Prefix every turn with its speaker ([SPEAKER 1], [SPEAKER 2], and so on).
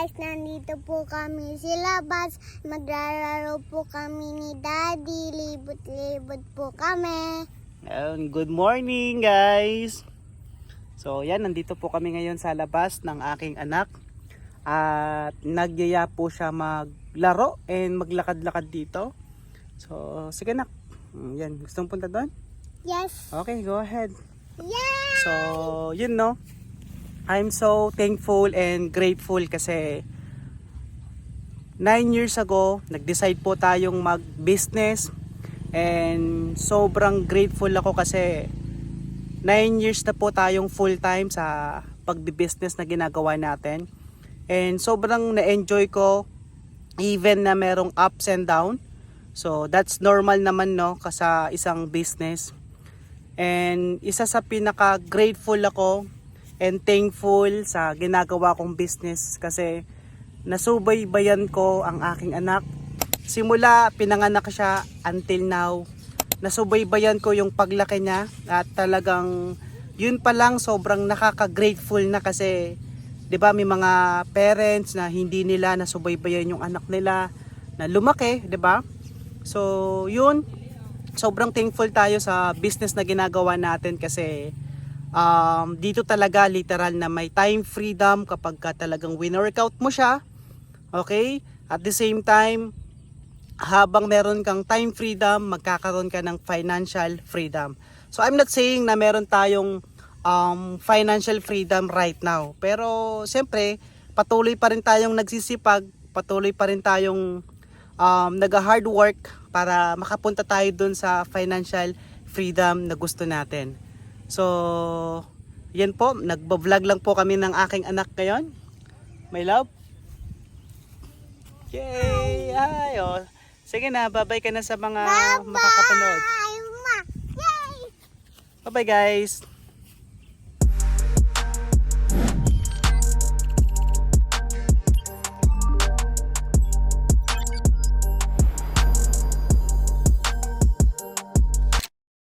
[SPEAKER 1] guys, nandito po kami sa labas. Maglalaro po kami ni Daddy. Libot-libot po kami.
[SPEAKER 2] Good morning guys! So yan, nandito po kami ngayon sa labas ng aking anak. At nagyaya po siya maglaro and maglakad-lakad dito. So sige anak, yan, gustong punta doon?
[SPEAKER 1] Yes.
[SPEAKER 2] Okay, go ahead.
[SPEAKER 1] Yeah!
[SPEAKER 2] So yun no, I'm so thankful and grateful kasi 9 years ago, nag-decide po tayong mag-business. And sobrang grateful ako kasi 9 years na po tayong full time sa pagbi-business na ginagawa natin. And sobrang na-enjoy ko even na merong ups and down. So that's normal naman no sa isang business. And isa sa pinaka-grateful ako and thankful sa ginagawa kong business kasi nasubaybayan ko ang aking anak. Simula pinanganak siya until now, nasubaybayan ko yung paglaki niya at talagang yun pa lang sobrang nakaka-grateful na kasi 'di ba may mga parents na hindi nila nasubaybayan yung anak nila na lumaki, 'di ba? So yun, sobrang thankful tayo sa business na ginagawa natin kasi dito talaga literal na may time freedom kapag ka talagang win-workout mo siya. Okay? At the same time, habang meron kang time freedom, magkakaroon ka ng financial freedom. So I'm not saying na meron tayong financial freedom right now. Pero siyempre, patuloy pa rin tayong nagsisipag, patuloy pa rin tayong nag-hard work para makapunta tayo dun sa financial freedom na gusto natin. So, yan po, nagbo-vlog lang po kami ng aking anak ngayon. My love. Yay! Ay, oh. Sige na, bye-bye ka na sa mga makakapanood.
[SPEAKER 1] Yay!
[SPEAKER 2] Bye-bye guys!